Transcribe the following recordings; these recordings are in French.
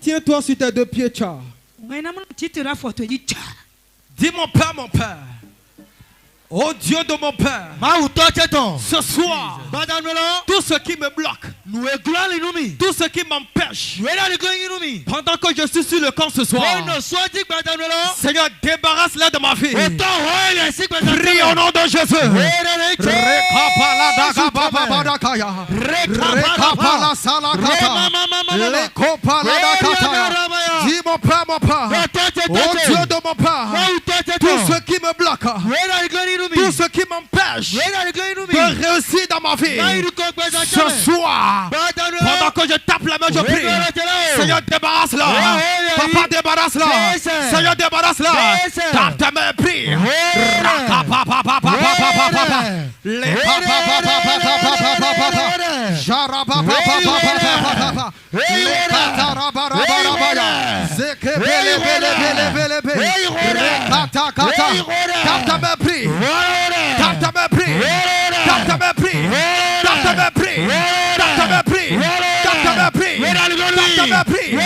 Tiens-toi sur tes deux pieds, Tcha. Dis mon Père. Oh Dieu de mon Père, ce soir, tout ce qui me bloque, tout ce qui m'empêche, pendant que je suis sur le camp ce soir, Seigneur, débarrasse-les de ma vie. Prie au nom de Jésus. Dis mon Père, oh Dieu de mon Père, tout ce qui me bloque, tout ce qui m'empêche de réussir dans ma vie, ce soir, pendant que je tape la main, je prie. Seigneur, débarrasse-la. Papa, débarrasse-la. Seigneur, débarrasse-la. Tape ta main, prie. Tape ta main, prie. Tape ta main, prie. Tape ta main, prie. Tape ta main, prie. Tape ta main, prie. Tape ta main, prie. Tape ta main, prie.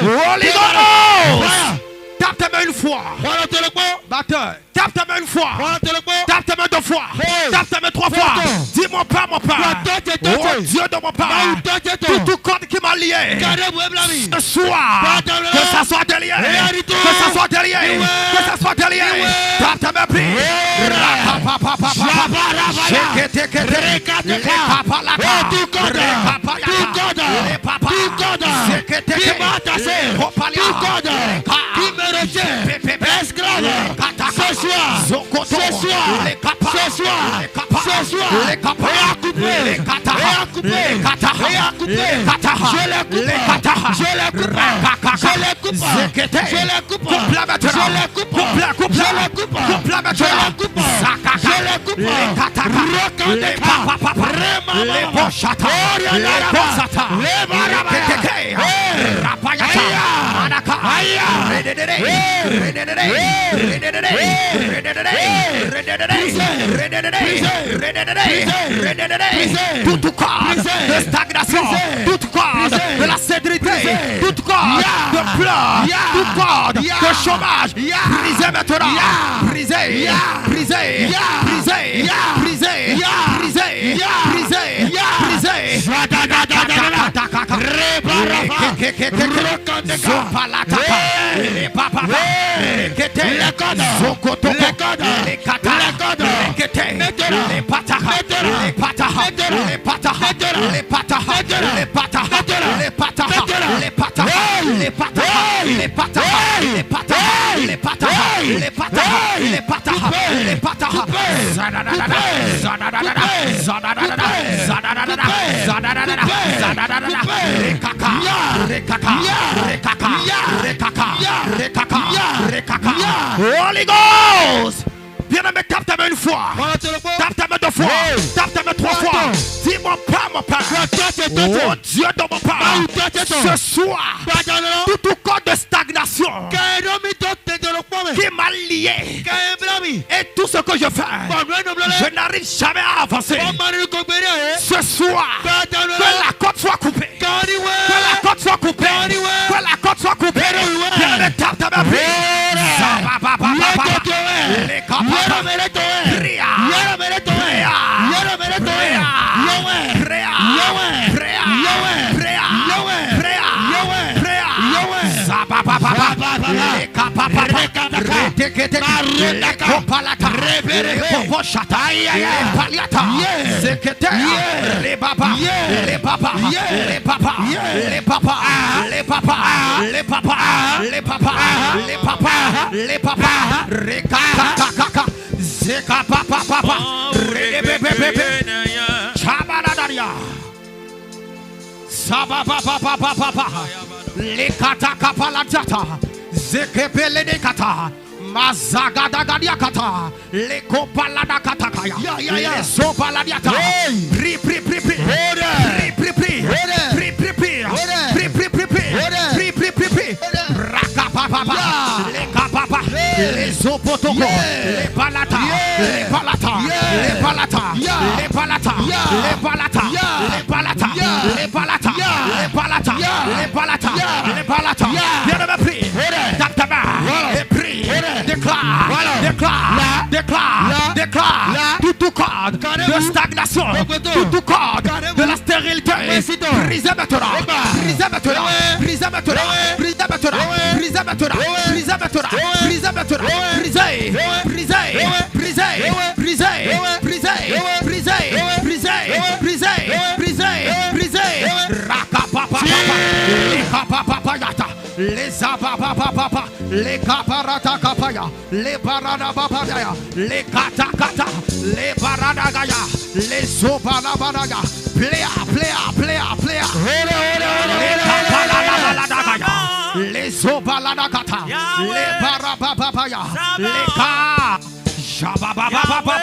Holy Ghost! Tape ta main une fois. Batteur. Tape ta main une fois. Tape ta main deux fois. Tape ta main trois fois. Dis mon Père, mon Père. Oh Dieu de mon Père. Tout corde qui m'a lié. Ce soir. Que ça soit délié. Que ça soit délié. Que ça soit délié. Tape ta main, prie. Toute corde de stagnation, toute corde de la cédrité, toute corde de pleurs, toute corde de chômage, brisez maintenant, brisez, brisez, brisez, brisez, brisez, brisez, brisez. Holy Ghost! Bien-aimé, tape ta main une fois. Tape ta main deux fois. Tape ta main trois fois. Dis mon Père, mon Père. Oh Dieu de mon Père. Ce soir, tout corps de stagnation qui m'a lié et tout ce que je fais, je n'arrive jamais à avancer. Ce soir, que la corde soit coupée. Que la corde soit coupée. Que la corde soit coupée. Bien-aimé, tape ta main. Zekete Kopalata Reposhata Paliata Zekete Le Baba Le Papa Le Papa Le Papa Le Papa Le Papa Le Papa Le Papa Le Papa Rekaka Zeka Papa Papa Rebebebebe Chabaladaria Sababa Papa Papa Le Kata Kapalajata Zekepele de Kata Mazagada Gadiakata Le Kopalada Katakaya Le Sopaladiata Pri Pri Pri Pri Pri Pri Pri Pri Pri Pri Pri Pri Pri Pri Pri Pri Pri Raka Papa Le Kapapa Le Sopotoko Le Palata Le Palata Le Palata Le Palata Le Palata Le Palata Le Palata Le Palata Le Palata Le Palata Viens de me prier tape ta main et prie déclare tout corps de stagnation, tout corps de la stérilité brisez maintenant, brisez maintenant, brisez maintenant, brisez maintenant, brisez maintenant, brisez maintenant, brisez maintenant, brisez, brisez, brisez, brisez, brisez, brisez, brisez, brisez, brisez, brisez, rakapapa, les kapapa yata, les ababa papa, les kaparata kapaya, les barada babaya, les kata kata, les barada gaya, les sobana banaya, plea, les sobalada kata, les barababaya, les ka, jababa papa.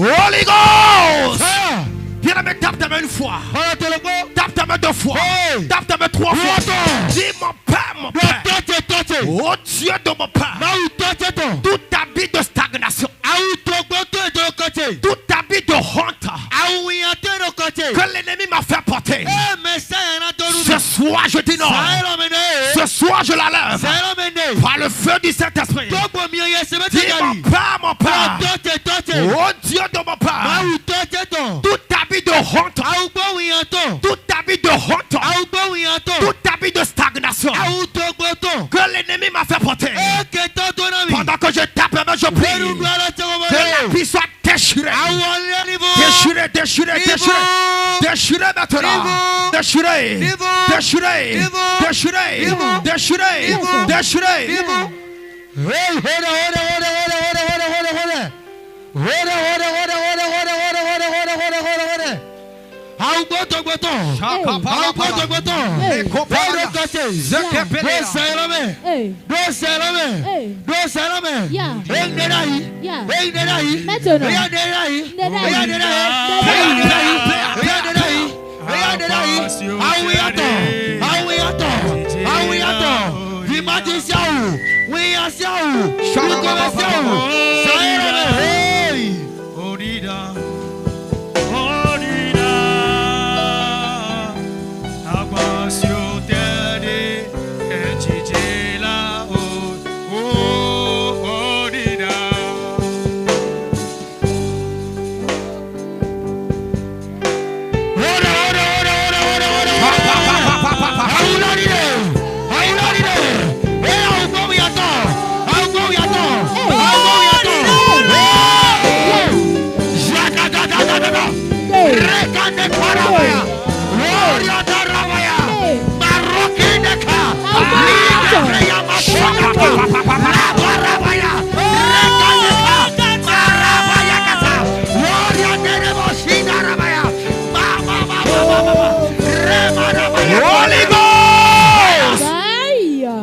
Holy Ghost! Viens me tape ta main une fois. Tape ta main deux fois. Tape ta main trois fois. Dis mon père, mon père. Oh Dieu de mon père. Tout habit de stagnation. Tout habit de honte. Que l'ennemi m'a fait porter. Ce soir je dis non. Ce soir je la lève. Par le feu du Saint-Esprit. Dis mon père, mon père. Oh Dieu de mon père. Tout habit de honte. Tout habit de honte. Tout habit de stagnation. Que l'ennemi m'a fait porter. Pendant que je tape, je prie. Que la vie soit déchirée. Déchirée maintenant. Déchirée.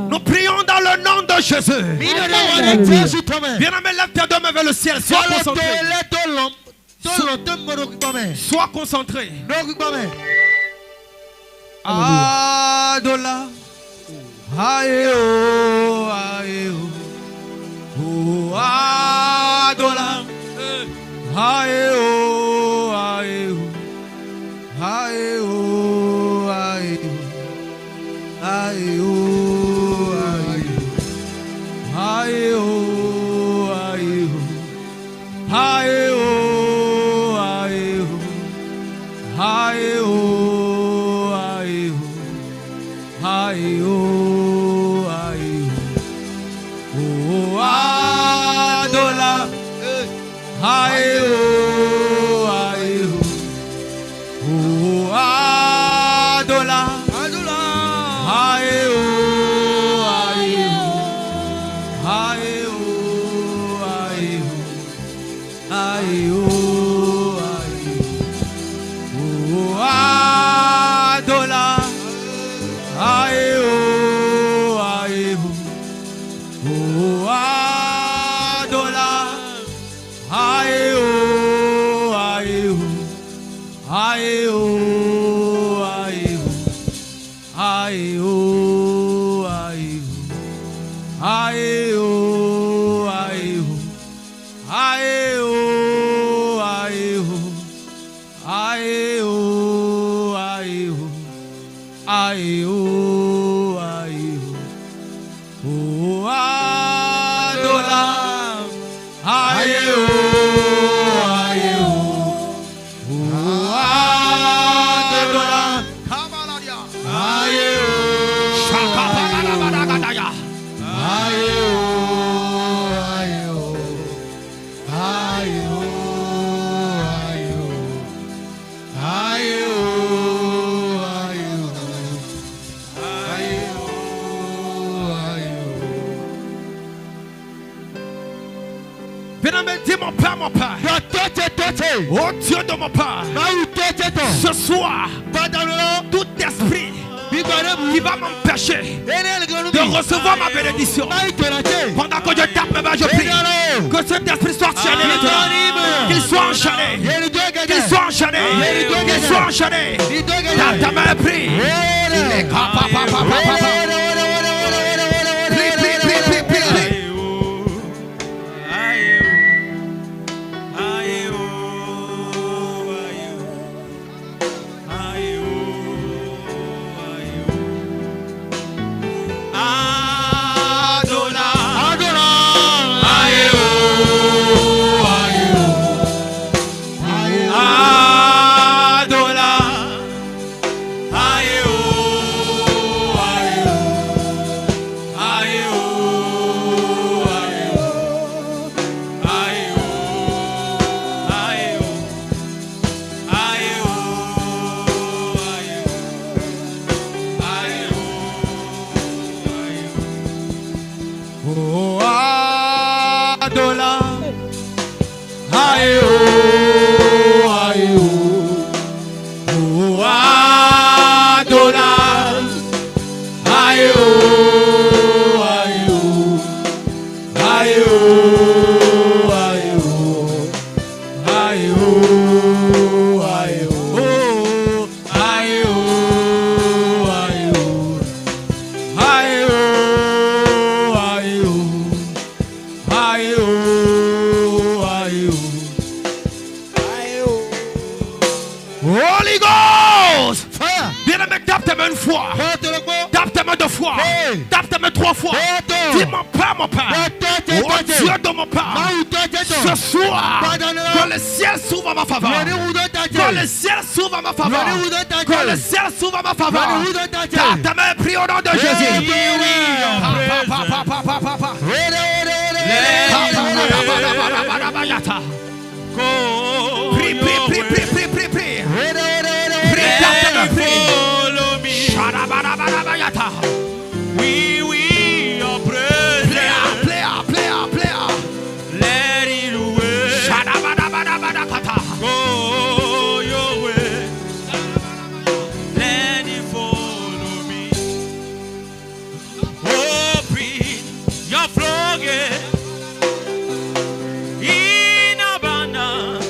Nous prions dans le nom de Jésus. Viens, lève tes deux mains vers le ciel. Sois concentré. Sois concentré. Adola. Aïe-oh, aïe-oh. Oh, adola. Aïe-oh, aïe, oh, aïe, oh, adola, aïe, oh, aïe, oh, adola, adola, aïe, oh, aïe, aïe, oh, aïe, aïe, oh. Oh Dieu de mon Père, ce soir, tout esprit qui va m'empêcher de recevoir ma bénédiction, pendant que je tape mes mains, je prie que cet esprit soit enchaîné maintenant, qu'il soit enchaîné, qu'il soit enchaîné, qu'il soit enchaîné. Dans ta main, prie. Holy Ghost! Bien-aimé, tape tes mains une fois. Tape tes mains deux fois. Tape tes mains trois fois. Dis mon Père, mon Père. Oh Dieu de mon Père. Ce soir, que le ciel s'ouvre à ma faveur. Que le ciel s'ouvre à ma faveur. Que le ciel s'ouvre à ma faveur. Tape tes mains, prie au nom de Jésus. Prie, prie, prie, prie, prie, prie, prie. Follow me. We are present. Play. Let it away. Go your way. Let it follow me. Open your floodgate in abundance.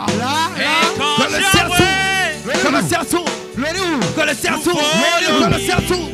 là. Et quand Que le ciel s'ouvre. Yahweh Que le ciel s'ouvre. Que le ciel s'ouvre. Que le ciel s'ouvre.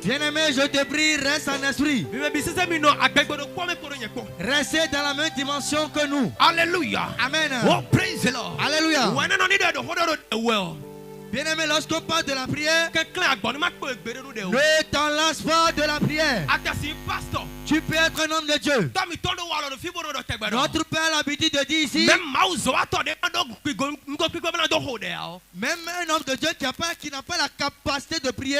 Bien-aimé, je te prie, reste en esprit. Restez dans la même dimension que nous. Alléluia. Amen. Oh, praise the Lord. Alléluia. When I need the well. Bien-aimé, lorsqu'on parle de la prière, ne t'enlace pas de la prière. Tu peux être un homme de Dieu. Notre Père a l'habitude de dire ici, même un homme de Dieu qui n'a pas la capacité de prier,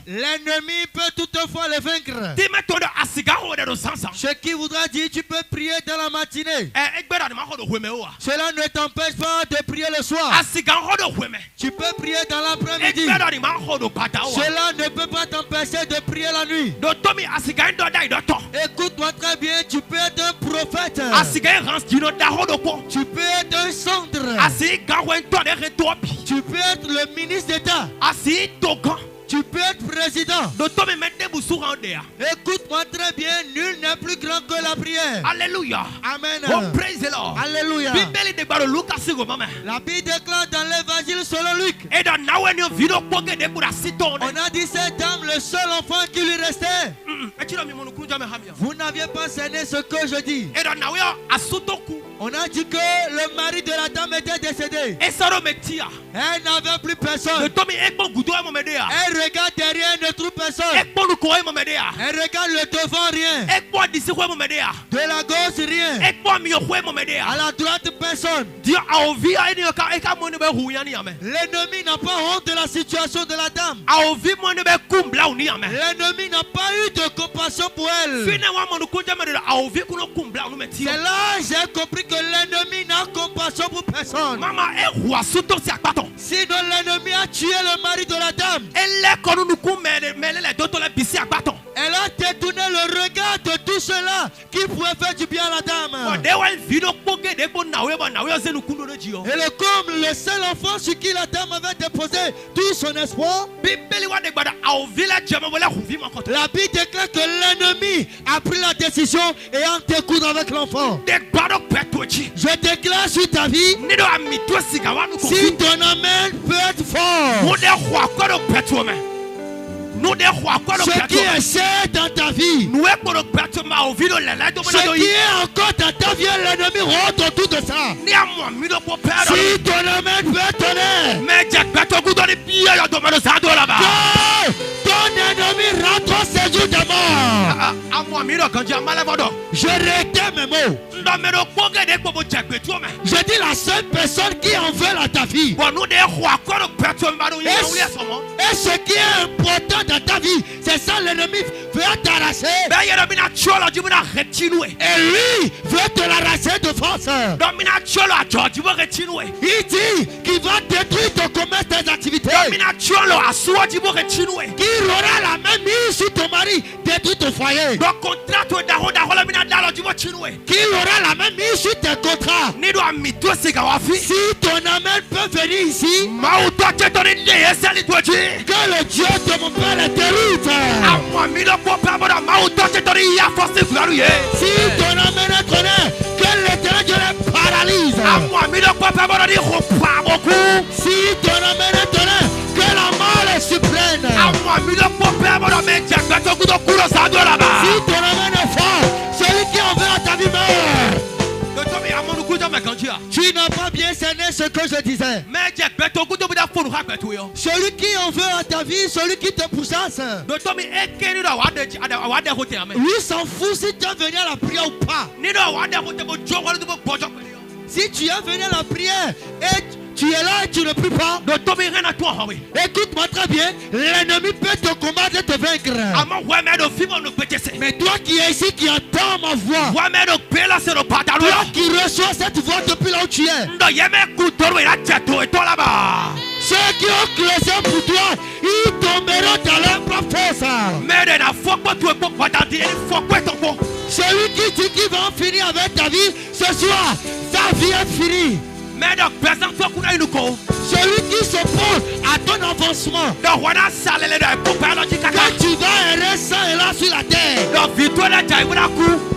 l'ennemi peut toutefois le vaincre. Ce qui voudra dire tu peux prier dans la matinée. Cela ne t'empêche pas de prier le soir. Tu peux prier dans l'après-midi. Cela ne peut pas t'empêcher de prier la nuit. Écoute-moi très bien, tu peux être un prophète. Tu peux être un centre. Tu peux être le ministre d'État. Tu peux être président. Écoute-moi très bien, nul n'est plus grand que la prière. Alléluia. Amen. Oh, praise the Lord. Alléluia. La Bible déclare dans l'évangile selon Luc. On a dit cette dame, le seul enfant qui lui restait. Vous n'aviez pas cerné ce que je dis. On a dit que le mari de la dame était décédé. Elle n'avait plus personne. Elle regarde derrière, elle ne trouve personne. Elle regarde le devant, rien. De la gauche, rien. À la droite, personne. L'ennemi n'a pas honte de la situation de la dame. L'ennemi n'a pas eu de compassion pour elle. C'est là j'ai compris que l'ennemi n'a compassion pour personne. Sinon l'ennemi a tué le mari de la dame. Elle a détourné le regard de tout cela qui pouvait faire du bien à la dame. Et le comble, le seul enfant sur qui la dame avait déposé tout son espoir. La Bible déclare que l'ennemi a pris la décision et en découdre avec l'enfant. Je déclare sur ta vie, si ton amen peut être fort, Ce qui essaie dans ta vie, ce qui est encore dans ta vie, l'ennemi rentre autour de ça. Si ton ennemi peut tenir, ton ennemi rentre ses jours de mort. Je retiens mes mots. Je dis la seule personne qui en veut à ta vie. Et ce qui est important dans ta vie, c'est ça l'ennemi veut t'arracher. Et lui veut te l'arracher de force. Il dit qu'il va détruire ton commerce, tes activités. Qu'il aura la même mise sur ton mari, détruire ton foyer. Qu'il aura la même mise sur tes contrats. Si ton amène peut venir ici, que le Dieu de mon père est terrible. Si ton amène est connaît, que l'éternel Dieu les paralyse. Si ton amène est connaît, que la mort les supprenne. Si ton amène est fort, celui qui en veut à ta vie meurt. Tu n'as pas bien cerné ce que je disais. Celui qui en veut à ta vie, celui qui te pourchasse, lui s'en fout si tu es venu à la prière ou pas. Si tu es venu à la prière et tu es là et tu ne pries pas, écoute-moi très bien, l'ennemi peut te combattre et te vaincre. Mais toi qui es ici, qui entends ma voix, toi qui reçois cette voix depuis là où tu es, ceux qui ont closé pour toi, ils tomberont dans leur propre force. Celui qui dit qu'il va en finir avec ta vie, ce soir, ta vie est finie. Celui qui s'oppose à ton avancement, quand tu vas errer ça et là sur la terre,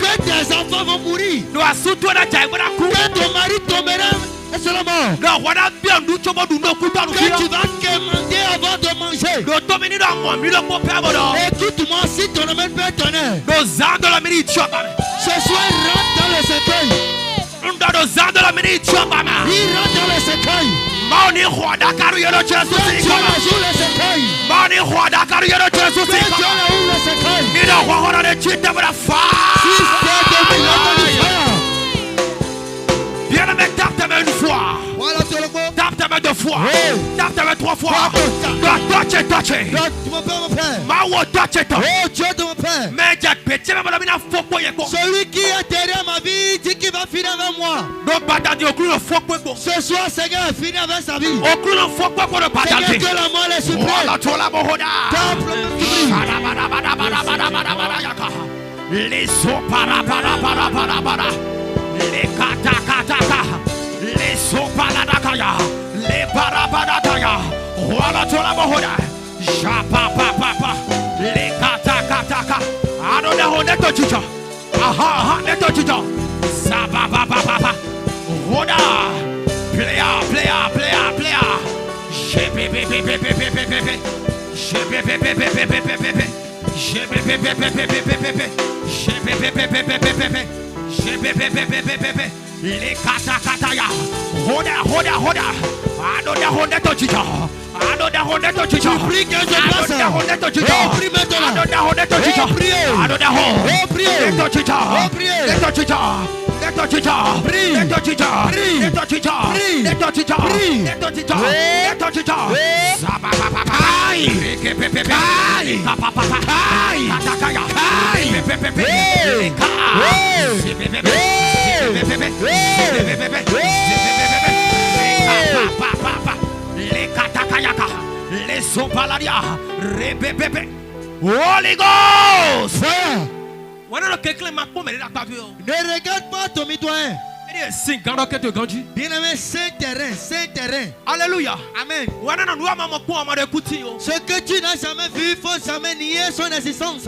que tes enfants vont mourir, que ton mari tombera et c'est la mort, que tu vas quémander avant de manger. Écoute-moi, si ton homme peut étonner, ce soir il rentre dans le cercueil. Il rentre dans le cercueil. Bien-aimé, tape ta main une fois. Tape ta main deux fois. Tape ta main trois fois. Touché. Celui qui est derrière ma vie dit qu'il va finir avec moi. Ce soir, Seigneur, finit avec sa vie. Seigneur, que la mort est suprême. Les sopara. Les kata. Les sopaladakaya. Les barabadakaya. Voilà toi la mohoda. Japapapapa. Les kata. Adona honeto chicha. Aha, neto chicha. Sababababa. Roda. Playa. Les kata. Roda. Adona honeto chicha. Prie que je passe. Prie maintenant. Les sopaladia, rebebebe, Holy Ghost. Ne regarde pas ton mitoyen. Bien-aimé, Saint terrain. Alléluia. Amen. Ce que tu n'as jamais vu, il faut jamais nier son existence.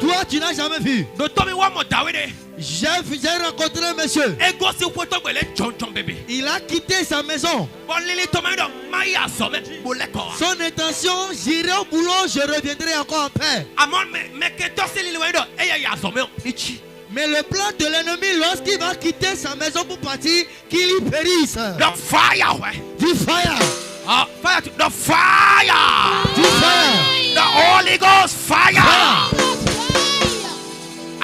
Toi, tu n'as jamais vu. J'ai rencontré un monsieur. Il a quitté sa maison. Son intention, j'irai au boulot, je reviendrai encore en paix. Mais le plan de l'ennemi, lorsqu'il va quitter sa maison pour partir, qu'il y périsse. The fire. Du fire. Fire. The fire. Du fire. The Holy Ghost fire.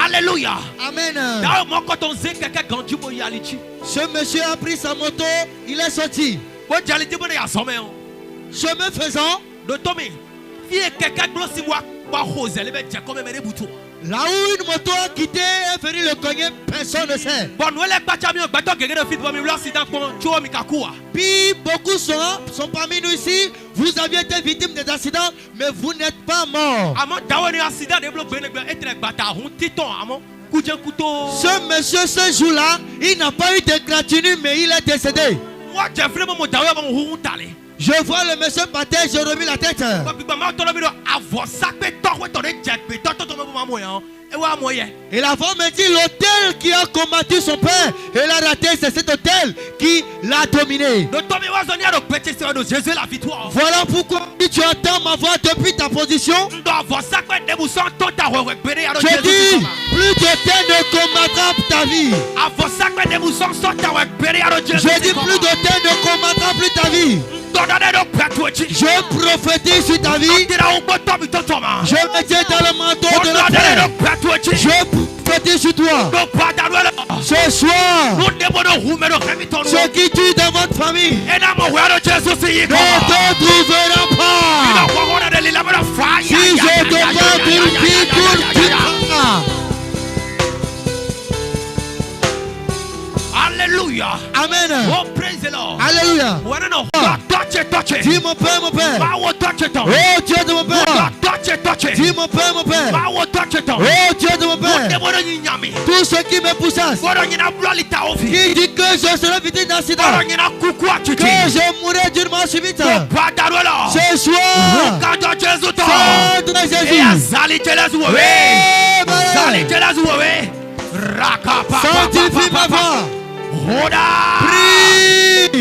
Alléluia. Amen. Ce monsieur a pris sa moto, il est sorti. Chemin faisant, là où une moto a quitté et venu le cogner, personne ne sait. Puis beaucoup sont parmi nous ici. Vous aviez été victime des accidents, mais vous n'êtes pas mort. Ce monsieur, ce jour-là, il n'a pas eu d'égratignure, mais il est décédé. Je vois le monsieur partir, je remue la tête. Et la femme me dit, l'hôtel qui a combattu son père, elle a raté, c'est cet hôtel qui l'a dominé. Voilà pourquoi tu entends ma voix depuis ta position. Je dis, plus d'hôtel ne combattra ta vie. Je dis, plus d'hôtel ne combattra plus ta vie. Je prophétise sur ta vie. Je me tiens dans le manteau de la paix. Je prophétise sur toi. Ce soir, ceux qui tuent dans votre famille ne te trouveront pas. Si je te parle d'une vie courte, tu prendras. Alléluia. Amen. Oh, praise the Lord. Alléluia. Touch it. Dis mon père, mon père. Oh, Dieu de mon père. Dis mon père, mon père. Oh, Dieu de mon père. Tous ceux qui me poussent, qui disent que je serai victime d'accident, que je mourrai d'une mort subite. Ce soir, sang de Jésus. Sanctifie ma voix. Prie.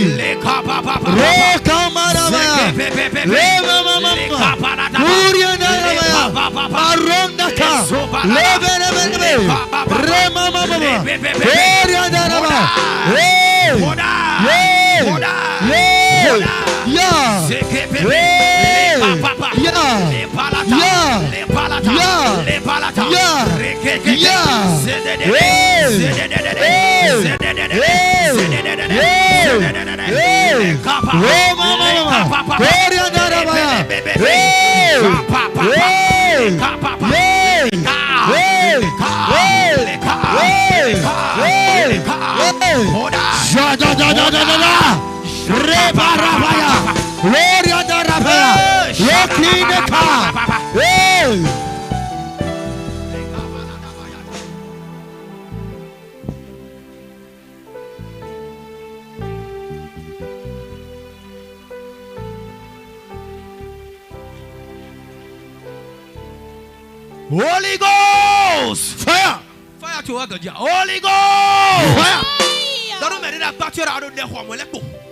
Holy Ghost! Fire! Fire to work. Holy Ghost! Fire!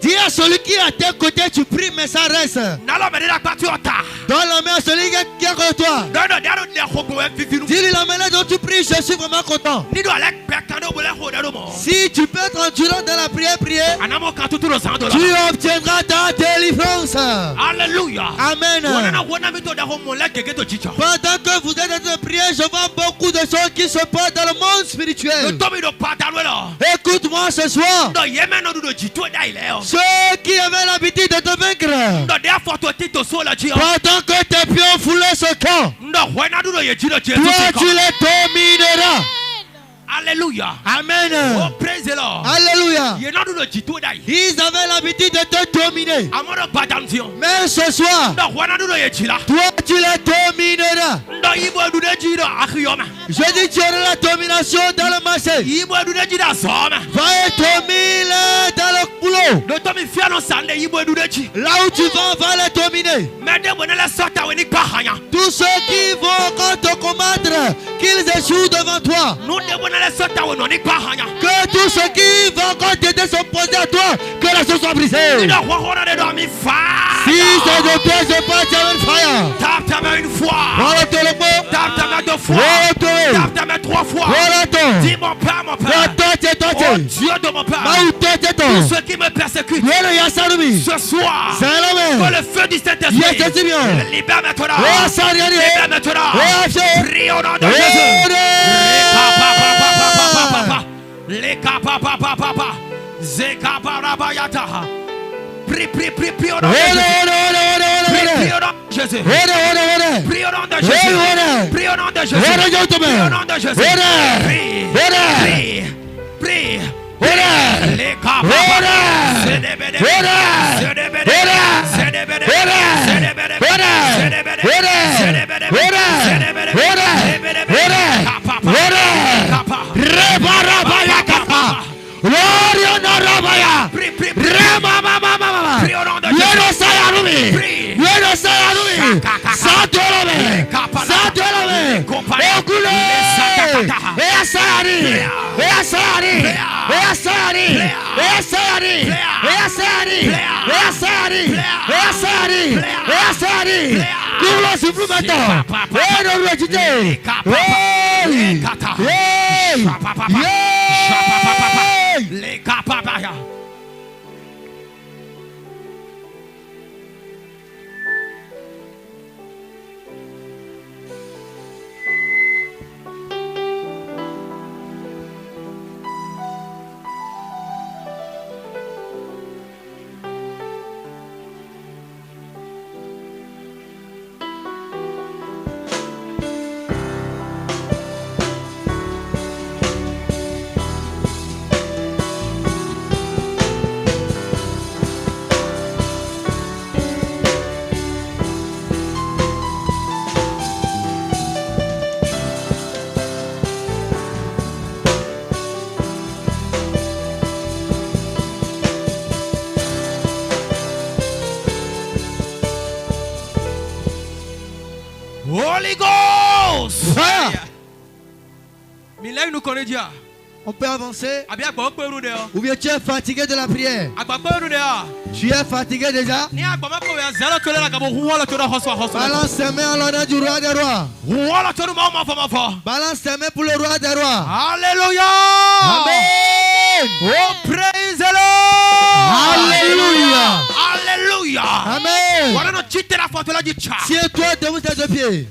Dis à celui qui est à tes côtés, tu pries, mais ça reste. Donne la main à celui qui est à côté de toi. Dis-lui la main dont tu pries, je suis vraiment content. Si tu peux être endurant dans la prière, tu obtiendras ta délivrance. Alléluia. Amen. Pendant que vous êtes en train de prier, je vois beaucoup de choses qui se passent dans le monde spirituel. Écoute-moi ce soir. Ceux qui avaient l'habitude de te vaincre, pendant que tes pieds ont foulé ce camp, toi tu les domineras. Alléluia. Amen. Oh, praise the Lord. Alléluia. Ils avaient l'habitude de te dominer. Mais ce soir, toi tu les domineras. Je dis tu auras la domination dans le marché. Va et domine dans le boulot. Là où tu vas, va les dominer. Tous ceux qui vont te combattre, qu'ils échouent devant toi. Que tous ceux qui vont t'aider s'opposer à toi, que la chose soit brisée. Si c'est de toi, je passe à une fire. Tape ta main une fois. Voilà ton le mot. Tape ta main 2 fois. Voilà ton. Tape ta main 3 fois. Voilà ton. Dis mon Père, mon Père. Oh Dieu de mon Père. Tous ceux qui me persécutent. Ce soir. Que le feu du Saint-Esprit. Libère maintenant. Libère maintenant. Prie au nom de Jésus. Les kapapapapapa. Zekaparabaya. Prie au nom de Jésus. Prie au nom de Jésus. Prie au nom de Jésus. Prie au nom de Jésus. Prie au nom de Jésus. Prie. Les kapapapapa. Holy Ghost. Fire. Milay nous connaît déjà. On peut avancer. Ou bien tu es fatigué de la prière. Tu es fatigué déjà. Balance tes mains en l'honneur du roi des rois. Balance tes mains pour le roi des rois. Alléluia. Amen. Oh, praise the Lord. Alléluia. Alléluia. Amen. Tiens-toi debout tes 2 pieds.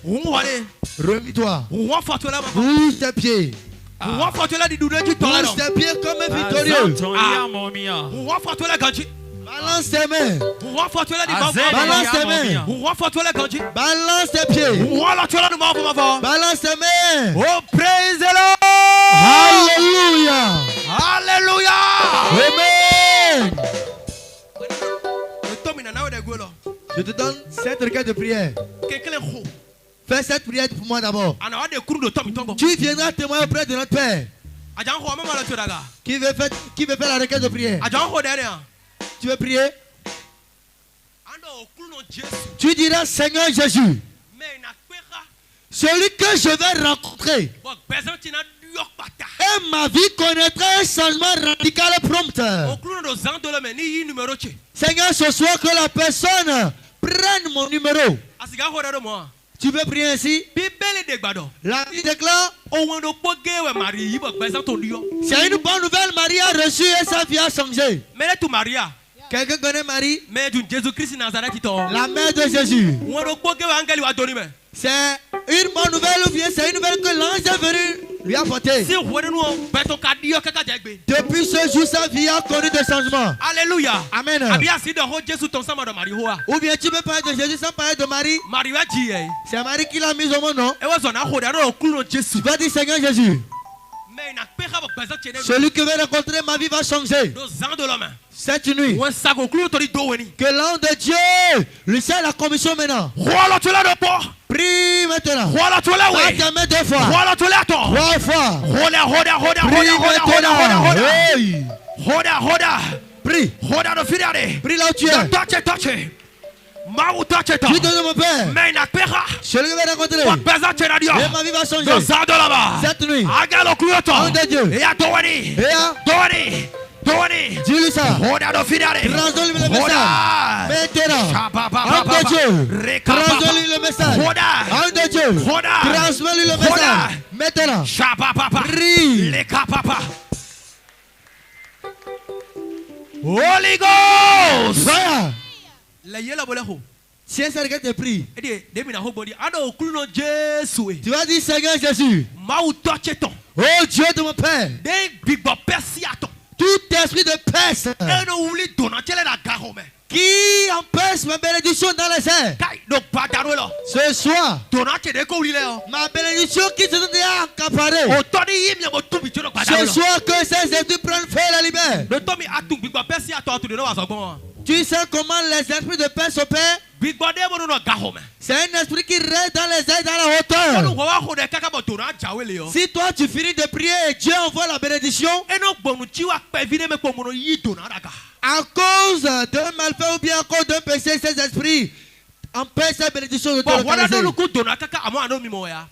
Remis-toi. Bouge tes pieds. Bouge tes pieds comme un victorieux. Balance tes mains. Balance tes mains. Balance tes pieds. Balance tes mains. Oh, praise the Lord. Alléluia. Alléluia. Amen. Je te donne 7 requêtes de prière. Fais cette prière pour moi d'abord. Tu viendras témoigner auprès de notre Père. Qui veut faire la requête de prière? Tu veux prier? Tu diras, Seigneur Jésus, celui que je vais rencontrer, et ma vie connaîtra un changement radical et prompt. Seigneur, ce soir que la personne prenne mon numéro. Tu veux prier ainsi? La Bible déclare, c'est une bonne nouvelle, Marie a reçu et sa vie a changé. Quelqu'un connaît Marie? La mère de Jésus. C'est une bonne nouvelle ou bien c'est une nouvelle que l'ange est venu lui apporter. Depuis ce jour, sa vie a connu des changements. Alléluia. Amen. Ou bien tu veux parler de Jésus sans parler de Marie? C'est Marie qui l'a mise au monde, non? Tu vas dire Seigneur Jésus. Celui qui va rencontrer ma vie va changer. Cette nuit, que l'ange de Dieu lui sert la commission maintenant. Prie maintenant. Pas ta main 2 fois. 3 fois. Prie. Prie là où tu es. Tu donnes mon père. Celui qui va rencontrer. Et ma vie va changer. Cette nuit. Ange de Dieu. Dis-lui ça. Transdonne-lui le message. Maintenant. Ange de Dieu. Transdonne-lui le message. Ange de Dieu. Transmets-lui le message. Maintenant. Prie. Holy Ghost. Voilà. Tiens, ça regarde tes prix. Tu vas dire Seigneur Jésus. Oh Dieu de mon Père. Tout esprit de peste qui empêche ma bénédiction dans les airs. Ce soir, ma bénédiction qui se donne accaparée. Ce soir que ces esprits prennent feu la libère. Tu sais comment les esprits de peste opèrent? C'est un esprit qui reste dans les airs, dans la hauteur. Si toi tu finis de prier et Dieu envoie la bénédiction, à cause d'un malfait ou bien à cause d'un péché, ces esprits empêchent cette bénédiction de te localiser.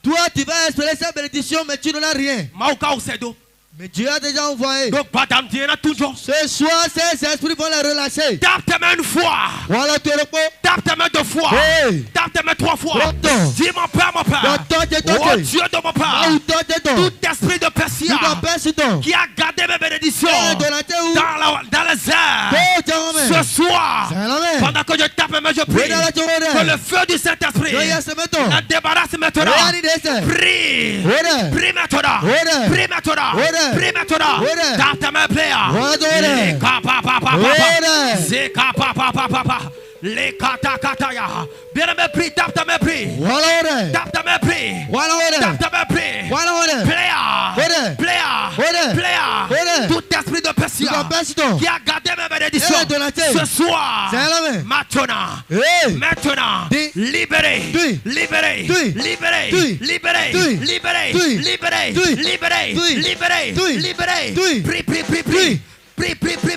Toi tu vas espérer cette bénédiction mais tu n'en as rien. Mais Dieu a déjà envoyé. Ce soir, ces esprits vont les relâcher. Tape tes mains 1 fois. Voilà ton repos. Tape tes mains 2 fois. Hey. Tape tes mains 3 fois. Dis mon père, mon père. Oh Dieu de mon père. Tout esprit de Persia qui a gardé mes bénédictions dans les airs. Ce soir, pendant que je tape mes mains, je prie que le feu du Saint-Esprit la débarrasse maintenant. Prie. Prie maintenant. Prie maintenant. Prie maintenant. Tape ta main, Père. Les kapapapapa. Zeka papa. Les katakataya. Bien aimé, prie, tape ta main, prie. Tape ta main, prie. Tape ta main, prie. Player. Tout esprit de Persia qui a gardé mes bénédictions ce soir. Maintenant. Libéré.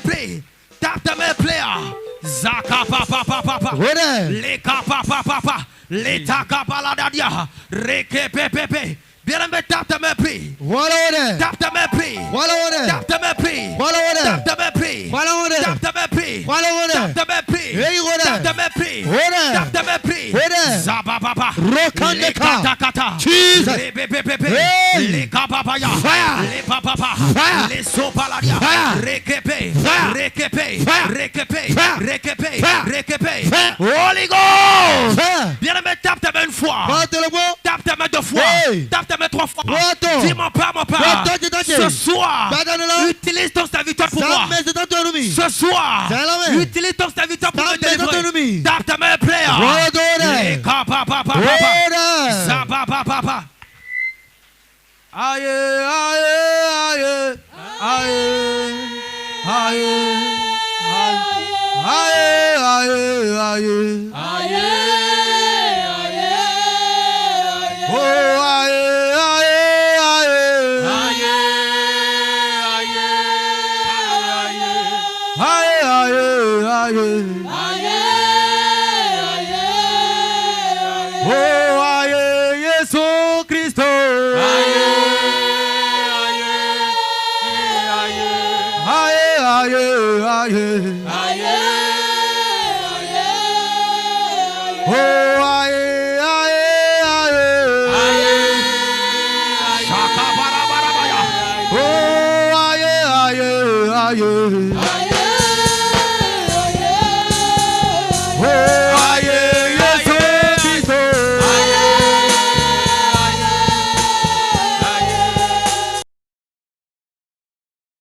Prie. Tape ta main, player. Zaka papa. Les kapapapa. Les takabaladadia. Reke pepe. Bien aimé, tape ta main, prie. Tape ta main, prie. Tape ta main, prie. Tape ta main, prie. Tape ta main, prie. Tape ta main, prie. Tape ta main, prie. Tape ta main, prie. Zabababa. Les katakata. Les pepe. Les kapapaya. Les papapa. Les sopaladia. Rekepe. Holy Ghost. Bien aimé, tape ta main 1 fois. Tape ta main 2 fois. Tape ta main 3 fois. Dis mon père, ce soir, utilise ton serviteur pour moi. Ce soir, utilise ton serviteur pour me délivrer. Tape ta main, player. Les kapapapa. Zabababa. Aïe.